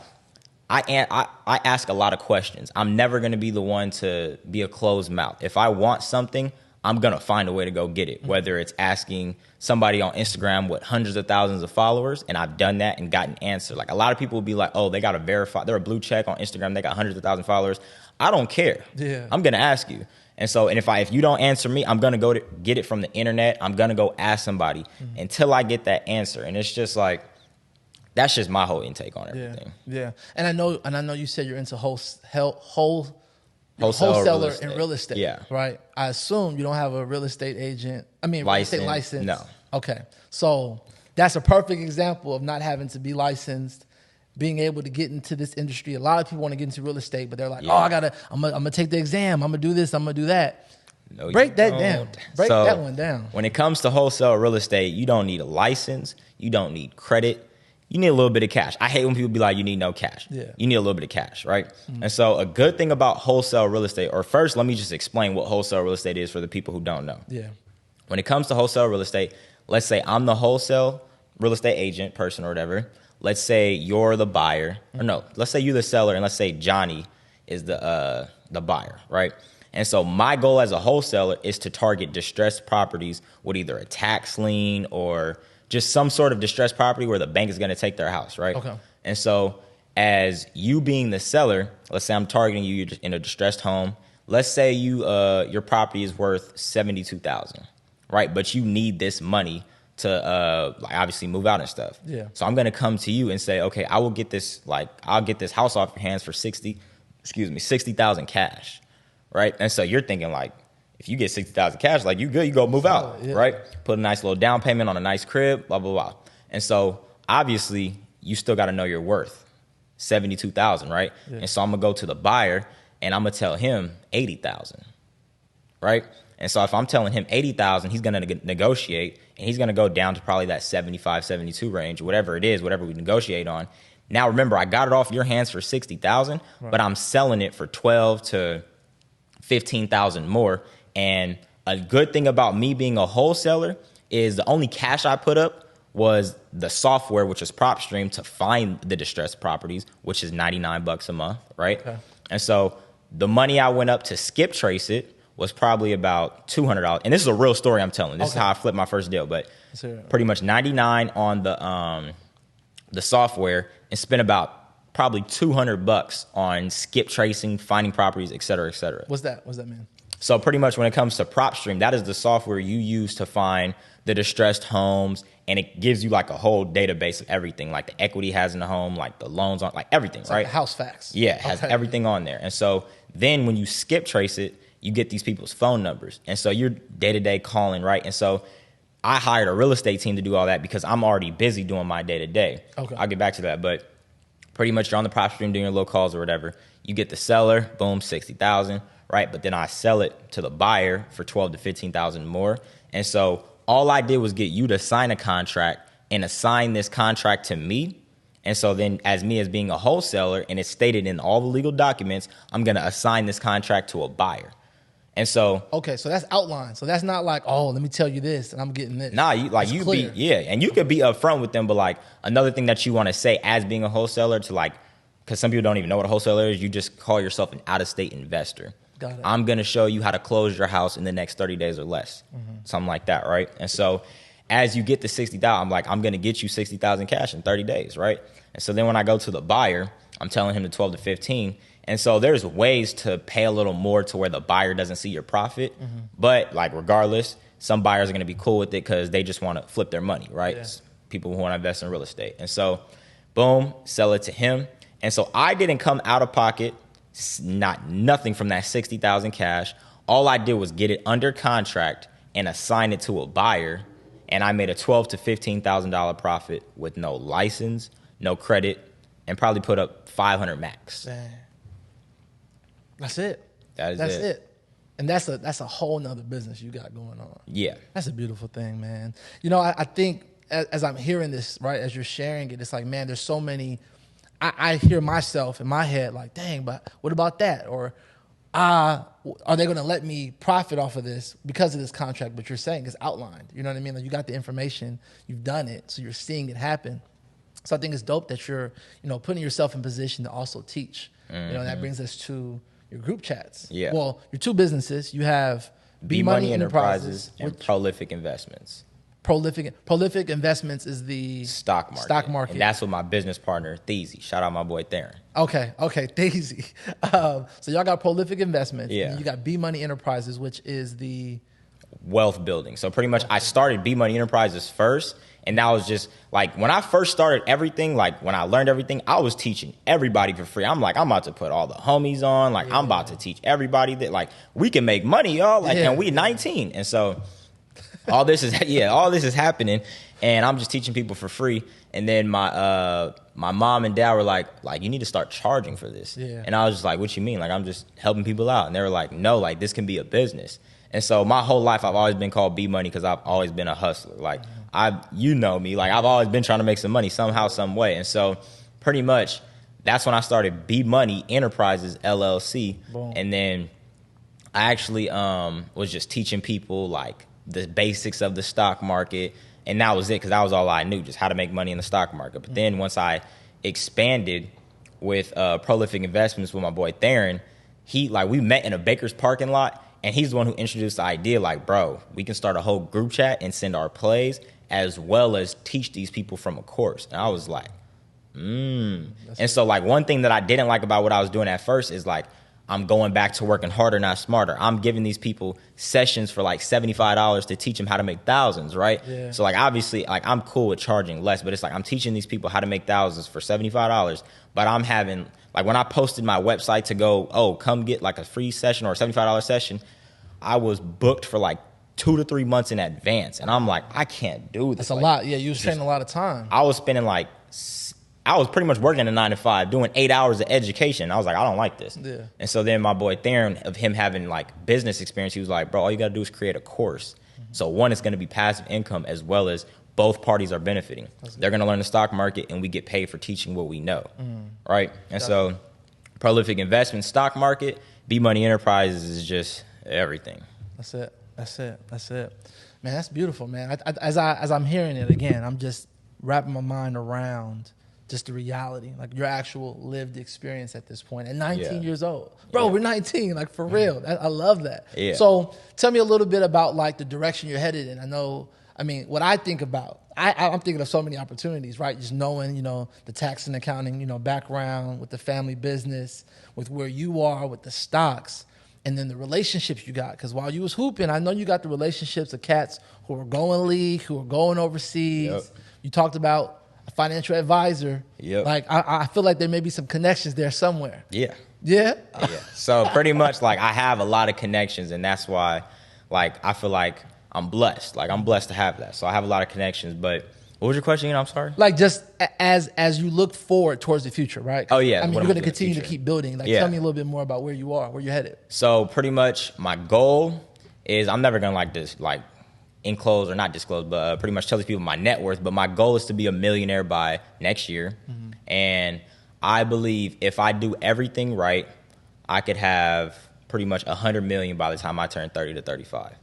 Speaker 2: I ask a lot of questions. I'm never going to be the one to be a closed mouth. If I want something, I'm going to find a way to go get it, whether it's asking somebody on Instagram with hundreds of thousands of followers, and I've done that and gotten an answer. Like a lot of people will be like, oh, they got to verify. They're a blue check on Instagram. They got hundreds of thousands of followers. I don't care.
Speaker 1: Yeah.
Speaker 2: I'm going to ask you. And so, and if you don't answer me, I'm going to go to get it from the internet. I'm going to go ask somebody until I get that answer. And it's just like, that's just my whole intake on everything.
Speaker 1: Yeah. And I know you said you're into wholesaler in real estate.
Speaker 2: Yeah.
Speaker 1: Right. I assume you don't have a real estate agent. Real estate license.
Speaker 2: No.
Speaker 1: Okay. So that's a perfect example of not having to be licensed, being able to get into this industry. A lot of people want to get into real estate, but they're like, I'm gonna take the exam. I'm gonna do this. I'm gonna do that.
Speaker 2: No,
Speaker 1: Break that down. Break that one down.
Speaker 2: When it comes to wholesale real estate, you don't need a license. You don't need credit. You need a little bit of cash. I hate when people be like, you need no cash.
Speaker 1: Yeah.
Speaker 2: You need a little bit of cash, right? And so a good thing about wholesale real estate, or first, let me just explain what wholesale real estate is for the people who don't know.
Speaker 1: Yeah.
Speaker 2: When it comes to wholesale real estate, let's say I'm the wholesale real estate agent person or whatever. Let's say you're the buyer. Or no, let's say you're the seller, and let's say Johnny is the buyer, right? And so my goal as a wholesaler is to target distressed properties with either a tax lien or just some sort of distressed property where the bank is going to take their house, right?
Speaker 1: Okay.
Speaker 2: And so as you being the seller, let's say I'm targeting you in a distressed home. Let's say your property is worth $72,000, right? But you need this money to obviously move out and stuff.
Speaker 1: Yeah.
Speaker 2: So I'm going to come to you and say, okay, I'll get this house off your hands for 60,000 cash, right? And so you're thinking like, if you get 60,000 cash, like you good, you go move out, right? Put a nice little down payment on a nice crib, blah, blah, blah. And so obviously you still got to know your worth, 72,000, right? Yeah. And so I'm going to go to the buyer and I'm going to tell him 80,000, right? And so if I'm telling him 80,000, he's going to negotiate and he's going to go down to probably that 75, 72 range, whatever it is, whatever we negotiate on. Now, remember, I got it off your hands for 60,000, but I'm selling it for 12 to 15,000 more. And a good thing about me being a wholesaler is the only cash I put up was the software, which is PropStream, to find the distressed properties, which is $99 a month, right? Okay. And so the money I went up to skip trace it was probably about $200. And this is a real story I'm telling. This is how I flipped my first deal. But pretty much $99 on the software and spent about probably $200 on skip tracing, finding properties, et cetera, et cetera.
Speaker 1: What's that mean?
Speaker 2: So pretty much when it comes to PropStream, that is the software you use to find the distressed homes, and it gives you like a whole database of everything, like the equity has in the home, like the loans on, like everything, it's right?
Speaker 1: Like house facts.
Speaker 2: Yeah, it has everything on there. And so then when you skip trace it, you get these people's phone numbers. And so you're day-to-day calling, right? And so I hired a real estate team to do all that because I'm already busy doing my day-to-day. Okay. I'll get back to that. But pretty much you're on the PropStream doing your little calls or whatever. You get the seller, boom, 60,000, right? But then I sell it to the buyer for 12 to 15,000 more. And so all I did was get you to sign a contract and assign this contract to me. And so then as being a wholesaler, and it's stated in all the legal documents, I'm going to assign this contract to a buyer. And so,
Speaker 1: okay, so that's outlined. So that's not like, oh, let me tell you this, and I'm getting this.
Speaker 2: Nah, and you could be upfront with them, but like another thing that you want to say as being a wholesaler to like, because some people don't even know what a wholesaler is, you just call yourself an out-of-state investor.
Speaker 1: Got it.
Speaker 2: I'm gonna show you how to close your house in the next 30 days or less, something like that, right? And so, as you get to 60,000, I'm like, I'm gonna get you 60,000 cash in 30 days, right? And so then when I go to the buyer, I'm telling him the 12 to 15. And so there's ways to pay a little more to where the buyer doesn't see your profit. But like regardless, some buyers are going to be cool with it because they just want to flip their money, right? Yeah. People who want to invest in real estate. And so boom, sell it to him. And so I didn't come out of pocket, nothing from that $60,000 cash. All I did was get it under contract and assign it to a buyer. And I made a $12,000 to $15,000 profit with no license, no credit, and probably put up 500 max.
Speaker 1: Dang. That's it.
Speaker 2: That's
Speaker 1: it. And that's a whole nother business you got going on.
Speaker 2: Yeah.
Speaker 1: That's a beautiful thing, man. You know, I think as I'm hearing this, right, as you're sharing it, it's like, man, there's so many. I hear myself in my head like, dang, but what about that? Or are they going to let me profit off of this because of this contract? But you're saying it's outlined. You know what I mean? Like, you got the information, you've done it, so you're seeing it happen. So I think it's dope that you're, putting yourself in position to also teach. Mm-hmm. That brings us to your group chats.
Speaker 2: Yeah.
Speaker 1: Well, your two businesses, you have
Speaker 2: B Money Enterprises and Prolific Investments.
Speaker 1: Prolific Investments is the
Speaker 2: stock market. And that's with my business partner, Theezy. Shout out my boy Theron.
Speaker 1: Okay, Theezy. So y'all got Prolific Investments.
Speaker 2: Yeah.
Speaker 1: And you got B Money Enterprises, which is the
Speaker 2: wealth building. So pretty much I started B Money Enterprises first. And that was just like when I first started everything, like when I learned everything, I was teaching everybody for free. I'm like, I'm about to put all the homies on. Like, I'm about to teach everybody that, like, we can make money, y'all. Like, and we 19. And so all this is happening. And I'm just teaching people for free. And then my mom and dad were like, you need to start charging for this.
Speaker 1: Yeah.
Speaker 2: And I was just like, what you mean? Like, I'm just helping people out. And they were like, no, like, this can be a business. And so my whole life, I've always been called B Money because I've always been a hustler. Like, you know me, like, I've always been trying to make some money somehow, some way. And so pretty much that's when I started B Money Enterprises, LLC. Boom. And then I actually was just teaching people, like, the basics of the stock market. And that was it, because that was all I knew, just how to make money in the stock market. But then once I expanded with Prolific Investments with my boy Theron, we met in a Baker's parking lot. And he's the one who introduced the idea, like, bro, we can start a whole group chat and send our plays as well as teach these people from a course. And I was like, And so, like, one thing that I didn't like about what I was doing at first is, like, I'm going back to working harder, not smarter. I'm giving these people sessions for, like, $75 to teach them how to make thousands, right? Yeah. So, like, obviously, like, I'm cool with charging less, but it's like I'm teaching these people how to make thousands for $75, but I'm having, like, when I posted my website to go, come get, like, a free session or a $75 session, I was booked for, like, 2 to 3 months in advance. And I'm like, I can't do this.
Speaker 1: That's a lot. Yeah, you were spending a lot of time.
Speaker 2: I was spending, like, I was pretty much working a 9 to 5, doing 8 hours of education. I was like, I don't like this. Yeah. And so then my boy Theron, of him having, like, business experience, he was like, bro, all you got to do is create a course. Mm-hmm. So one, it's going to be passive income, as well as both parties are benefiting. They're going to learn the stock market, and we get paid for teaching what we know. Right? And so Prolific Investment, stock market, B Money Enterprises is just everything.
Speaker 1: That's it. Man, that's beautiful, man. As I'm hearing it again, I'm just wrapping my mind around just the reality, like your actual lived experience at this point at 19 years old. Bro, we're 19, like, for real. I love that. Yeah. So tell me a little bit about, like, the direction you're headed in. What I think about, I'm thinking of so many opportunities, right? Just knowing, the tax and accounting, background with the family business, with where you are with the stocks, and then the relationships you got. Because while you was hooping, I know you got the relationships of cats who are going league, who are going overseas. Yep. You talked about a financial advisor.
Speaker 2: Yep.
Speaker 1: Like, I feel like there may be some connections there somewhere.
Speaker 2: Yeah.
Speaker 1: Yeah?
Speaker 2: Yeah. So pretty much, like, I have a lot of connections, and that's why, like, I feel like I'm blessed. Like, I'm blessed to have that. So I have a lot of connections. But what was your question again? I'm sorry.
Speaker 1: Like, just as you look forward towards the future, right?
Speaker 2: Oh, yeah.
Speaker 1: You're going to continue to keep building. Like, tell me a little bit more about where you are, where you're headed.
Speaker 2: So pretty much my goal is, I'm never going to enclose or not disclose, but pretty much tell these people my net worth. But my goal is to be a millionaire by next year. Mm-hmm. And I believe if I do everything right, I could have pretty much 100 million by the time I turn 30 to 35.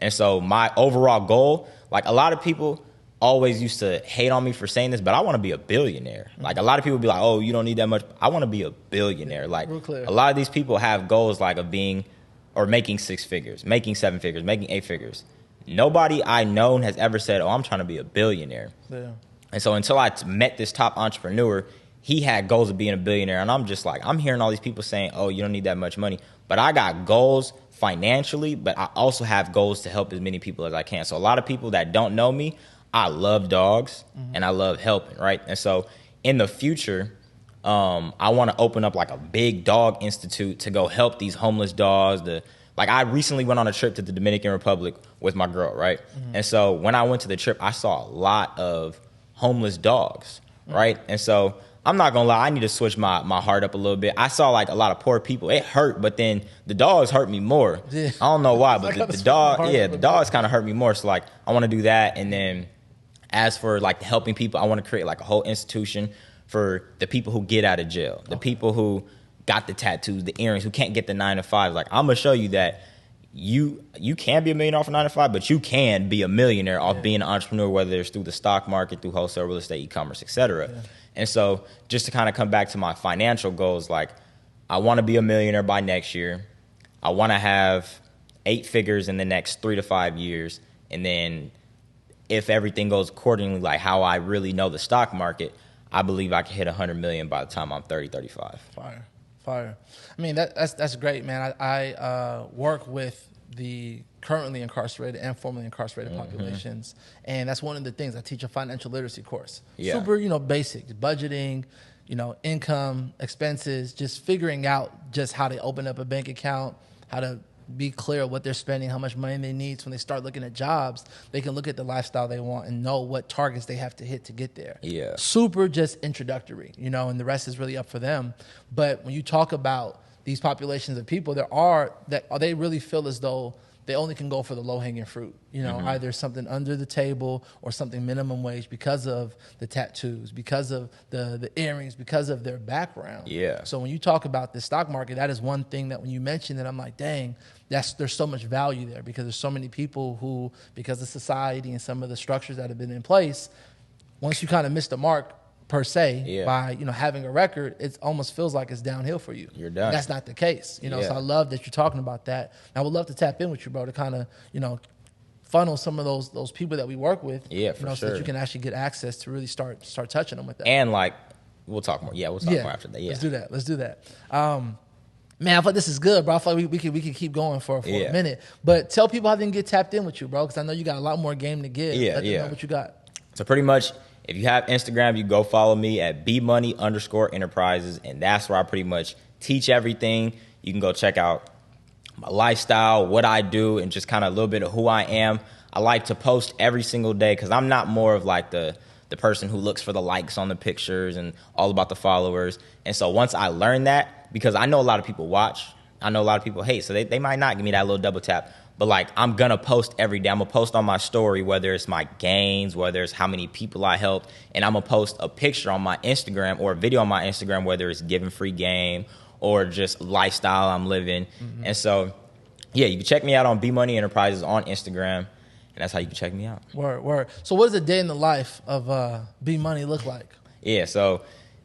Speaker 2: And so my overall goal, like, a lot of people always used to hate on me for saying this, but I want to be a billionaire. Like, a lot of people be like, oh, you don't need that much. I want to be a billionaire. Like, a lot of these people have goals, like, of being or making 6 figures, making 7 figures, making 8 figures. Nobody I know has ever said, oh, I'm trying to be a billionaire. Yeah. And so until I met this top entrepreneur, he had goals of being a billionaire. And I'm just like, I'm hearing all these people saying, oh, you don't need that much money. But I got goals financially, but I also have goals to help as many people as I can. So a lot of people that don't know me, I love dogs and I love helping, right? And so in the future, I want to open up like a big dog institute to go help these homeless dogs. Like I recently went on a trip to the Dominican Republic with my girl, right? And so when I went to the trip, I saw a lot of homeless dogs, right? And so I'm not gonna lie, I need to switch my heart up a little bit. I saw like a lot of poor people. It hurt, but then the dogs hurt me more. Yeah. I don't know why, but the dogs kind of hurt me more. So like I want to do that. And then as for like helping people, I want to create like a whole institution for the people who get out of jail, the people who got the tattoos, the earrings, who can't get the 9 to 5. Like I'm gonna show you that you can be a millionaire off of 9 to 5, but you can be a millionaire off being an entrepreneur, whether it's through the stock market, through wholesale, real estate, e-commerce, etc. Yeah. And so just to kind of come back to my financial goals, like I want to be a millionaire by next year. I want to have 8 figures in the next 3 to 5 years. And then if everything goes accordingly, like how I really know the stock market, I believe I can hit 100 million by the time I'm 30, 35.
Speaker 1: Fire. I mean, that's great, man. I work with the currently incarcerated and formerly incarcerated populations, and that's one of the things I teach a financial literacy course. Yeah. Super, basics, budgeting, income, expenses, just figuring out just how to open up a bank account, how to be clear what they're spending, how much money they need. So when they start looking at jobs, they can look at the lifestyle they want and know what targets they have to hit to get there. Yeah. Super just introductory, and the rest is really up for them. But when you talk about these populations of people, they really feel as though they only can go for the low-hanging fruit, either something under the table or something minimum wage because of the tattoos, because of the earrings, because of their background. Yeah. So when you talk about the stock market, that is one thing that when you mention it, I'm like, dang, there's so much value there because there's so many people who, because of society and some of the structures that have been in place, once you kind of miss the mark, per se, by having a record, it almost feels like it's downhill for you. You're done. And that's not the case, So I love that you're talking about that. And I would love to tap in with you, bro, to kind of funnel some of those people that we work with. Yeah, for sure. So that you can actually get access to really start touching them with that.
Speaker 2: And like, we'll talk more. Yeah, we'll talk more after that. Yeah,
Speaker 1: let's do that. Man, I thought this is good, bro. I thought we can keep going for a minute. But tell people how they can get tapped in with you, bro, because I know you got a lot more game to give. Let them know what you got.
Speaker 2: So pretty much, if you have Instagram, you go follow me at bmoney_enterprises, and that's where I pretty much teach everything. You can go check out my lifestyle, what I do, and just kind of a little bit of who I am. I like to post every single day because I'm not more of like the person who looks for the likes on the pictures and all about the followers. And so once I learned that, because I know a lot of people watch, I know a lot of people hate, so they might not give me that little double tap. But like, I'm going to post every day. I'm going to post on my story, whether it's my gains, whether it's how many people I helped. And I'm going to post a picture on my Instagram or a video on my Instagram, whether it's giving free game or just lifestyle I'm living. Mm-hmm. And so, yeah, you can check me out on B Money Enterprises on Instagram. And that's how you can check me out.
Speaker 1: Word. So what does a day in the life of B Money look like?
Speaker 2: Yeah, so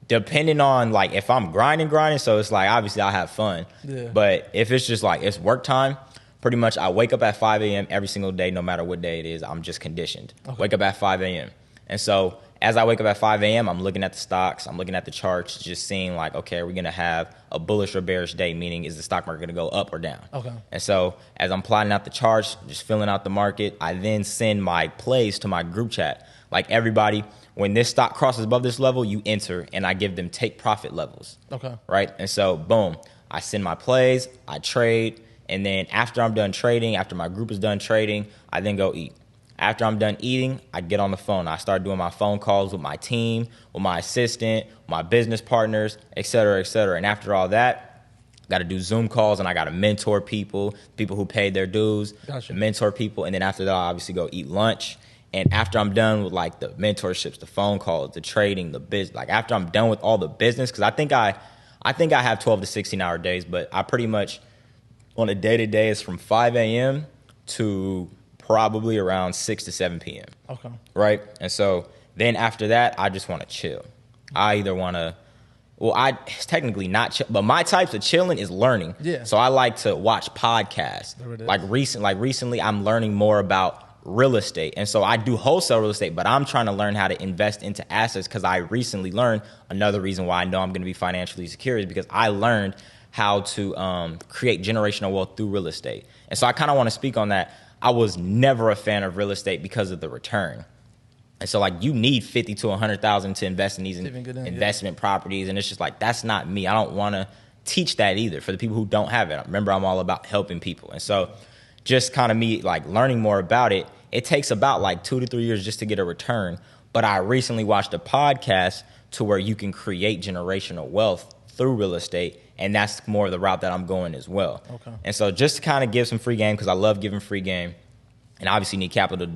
Speaker 2: depending on, like, if I'm grinding, so it's like, obviously I'll have fun. Yeah. But if it's just like, it's work time, pretty much I wake up at 5 a.m. every single day, no matter what day it is. I'm just conditioned. Okay. Wake up at 5 a.m. And so as I wake up at 5 a.m., I'm looking at the stocks. I'm looking at the charts, just seeing like, okay, are we going to have a bullish or bearish day? Meaning, is the stock market going to go up or down? Okay. And so as I'm plotting out the charts, just filling out the market, I then send my plays to my group chat. Like, everybody, when this stock crosses above this level, you enter, and I give them take profit levels. Okay. Right? And so, boom, I send my plays, I trade. And then after I'm done trading, after my group is done trading, I then go eat. After I'm done eating, I get on the phone. I start doing my phone calls with my team, with my assistant, my business partners, et cetera, et cetera. And after all that, I got to do Zoom calls, and I got to mentor people who paid their dues, mentor people. And then after that, I obviously go eat lunch. And after I'm done with like the mentorships, the phone calls, the trading, the business, like after I'm done with all the business, because I think I have 12 to 16 hour days, but I pretty much, on a day-to-day, is from 5 a.m. to probably around 6 to 7 p.m. Okay. Right? And so then after that, I just want to chill. I either want to, it's technically not chill, but my types of chilling is learning. Yeah. So I like to watch podcasts. Like recently, I'm learning more about real estate. And so I do wholesale real estate, but I'm trying to learn how to invest into assets because I recently learned another reason why I know I'm going to be financially secure is because I learned how to create generational wealth through real estate. And so I kind of want to speak on that. I was never a fan of real estate because of the return. And so like you need 50 to 100,000 to invest in these investment properties. And it's just like, that's not me. I don't want to teach that either for the people who don't have it. Remember, I'm all about helping people. And so just kind of me like learning more about it, it takes about like 2 to 3 years just to get a return. But I recently watched a podcast to where you can create generational wealth through real estate. And that's more of the route that I'm going as well. Okay. And so just to kind of give some free game, because I love giving free game and obviously need capital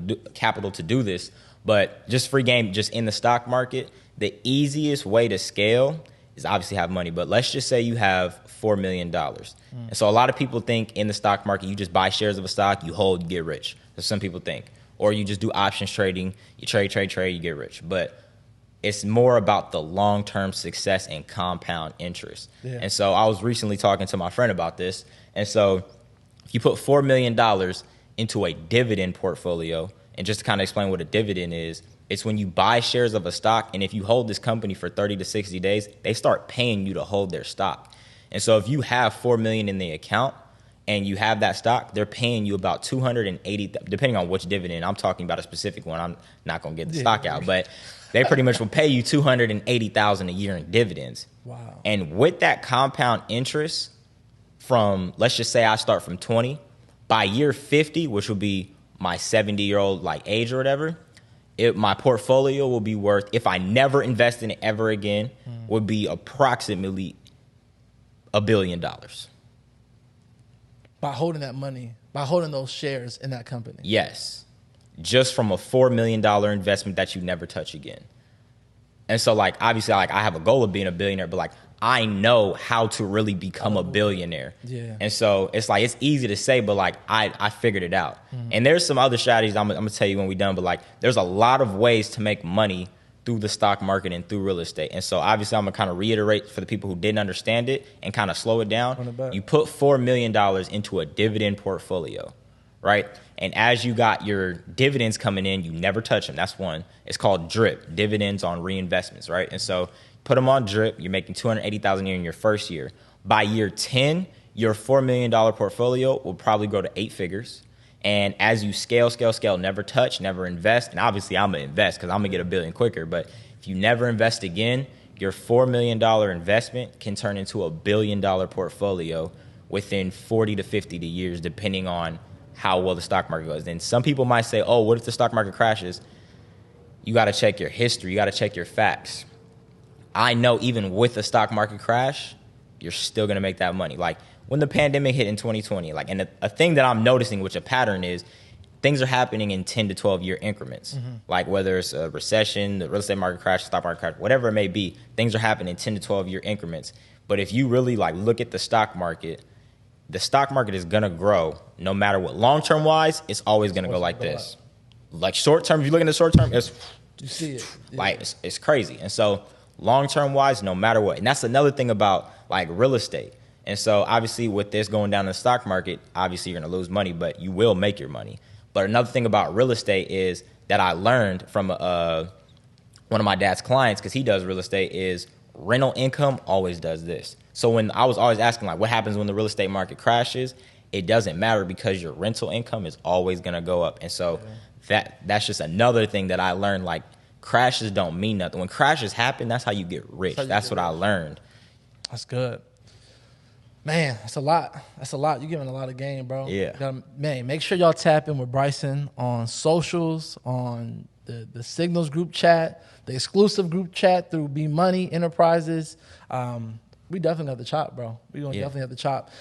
Speaker 2: to do this. But just free game, just in the stock market, the easiest way to scale is obviously have money. But let's just say you have $4 million. And so a lot of people think in the stock market, you just buy shares of a stock, you hold, you get rich. That's some people think. Or you just do options trading, you trade, you get rich. But it's more about the long-term success and compound interest. Yeah. And so I was recently talking to my friend about this. And so if you put $4 million into a dividend portfolio, and just to kind of explain what a dividend is, it's when you buy shares of a stock, and if you hold this company for 30 to 60 days, they start paying you to hold their stock. And so if you have $4 million in the account and you have that stock, they're paying you about 280, depending on which dividend. I'm talking about a specific one. I'm not going to get the stock out, but they pretty much will pay you $280,000 a year in dividends. Wow. And with that compound interest from, let's just say I start from 20, by year 50, which will be my 70-year-old like age or whatever, my portfolio will be worth, if I never invest in it ever again, would be approximately $1 billion.
Speaker 1: By holding that money, by holding those shares in that company.
Speaker 2: Yes. Just from a $4 million investment that you never touch again. And so like, obviously like I have a goal of being a billionaire, but like I know how to really become a billionaire. Yeah. And so it's like, it's easy to say, but like I figured it out. And there's some other strategies I'm gonna tell you when we're done, but like there's a lot of ways to make money through the stock market and through real estate. And so obviously I'm gonna kind of reiterate for the people who didn't understand it and kind of slow it down. You put $4 million into a dividend portfolio, right? And as you got your dividends coming in, you never touch them. That's one. It's called DRIP, dividends on reinvestments, right? And so put them on DRIP. You're making $280,000 a year in your first year. By year 10, your $4 million portfolio will probably grow to 8 figures. And as you scale, never touch, never invest. And obviously I'm going to invest because I'm going to get $1 billion quicker. But if you never invest again, your $4 million investment can turn into $1 billion portfolio within 40 to 50 years, depending on how well the stock market goes. Then some people might say, oh, what if the stock market crashes? You got to check your history. You got to check your facts. I know even with a stock market crash, you're still going to make that money. Like when the pandemic hit in 2020, like, and a thing that I'm noticing, which a pattern is, things are happening in 10 to 12 year increments. Like whether it's a recession, the real estate market crash, stock market crash, whatever it may be, things are happening in 10 to 12 year increments. But if you really like look at the stock market is going to grow no matter what. Long-term wise, it's always going to go like this. Like short-term, if you look in the short-term, you
Speaker 1: see it. Yeah.
Speaker 2: Like it's crazy. And so long-term wise, no matter what. And that's another thing about like real estate. And so obviously with this going down in the stock market, obviously you're going to lose money, but you will make your money. But another thing about real estate is that I learned from one of my dad's clients, because he does real estate, is rental income always does this. So when I was always asking, like, what happens when the real estate market crashes? It doesn't matter because your rental income is always going to go up. And so that's just another thing that I learned, like, crashes don't mean nothing. When crashes happen, that's how you get rich. That's what I learned.
Speaker 1: That's good. Man, that's a lot. That's a lot. You're giving a lot of game, bro.
Speaker 2: Yeah.
Speaker 1: Man, make sure y'all tap in with Bryson on socials, on the Signals group chat, the exclusive group chat through Be Money Enterprises. We definitely have to chop, bro. We're going to definitely have to chop.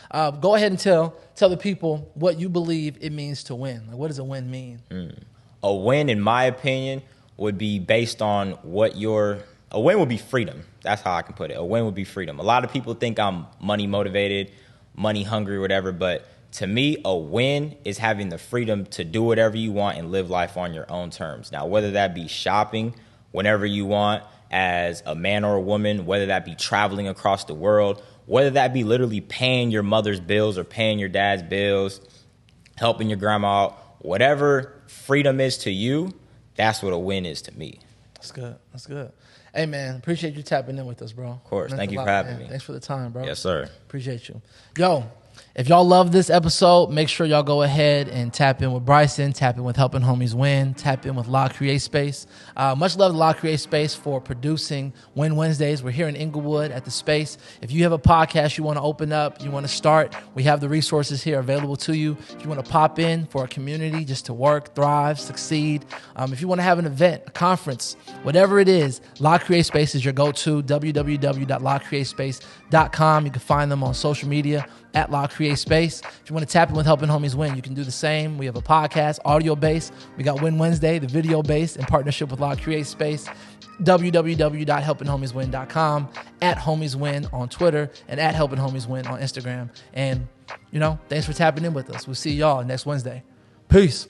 Speaker 1: Go ahead and tell the people what you believe it means to win. Like, what does a win mean?
Speaker 2: A win, in my opinion, would be based on a win would be freedom. That's how I can put it. A win would be freedom. A lot of people think I'm money motivated, money hungry, whatever. But to me, a win is having the freedom to do whatever you want and live life on your own terms. Now, whether that be shopping whenever you want, as a man or a woman, whether that be traveling across the world, whether that be literally paying your mother's bills or paying your dad's bills, helping your grandma out, whatever freedom is to you, that's what a win is to me.
Speaker 1: That's good. That's good. Hey, man, appreciate you tapping in with us, bro.
Speaker 2: Of course. Thank you for having me.
Speaker 1: Thanks for the time, bro.
Speaker 2: Yes, sir.
Speaker 1: Appreciate you. Yo, if y'all love this episode, make sure y'all go ahead and tap in with Bryson, tap in with Helping Homies Win, tap in with La Create Space. Much love to La Create Space for producing Win Wednesdays. We're here in Inglewood at the space. If you have a podcast you want to open up, you want to start, we have the resources here available to you. If you want to pop in for a community just to work, thrive, succeed. If you want to have an event, a conference, whatever it is, La Create Space is your go-to, www.lacreatespace.com. You can find them on social media at La Create Space. If you want to tap in with Helping Homies Win, you can do the same. We have a podcast, audio-based. We got Win Wednesday, the video-based, in partnership with La Create Space. www.helpinghomieswin.com, at Homies Win on Twitter, and at Helping Homies Win on Instagram. And, thanks for tapping in with us. We'll see y'all next Wednesday. Peace.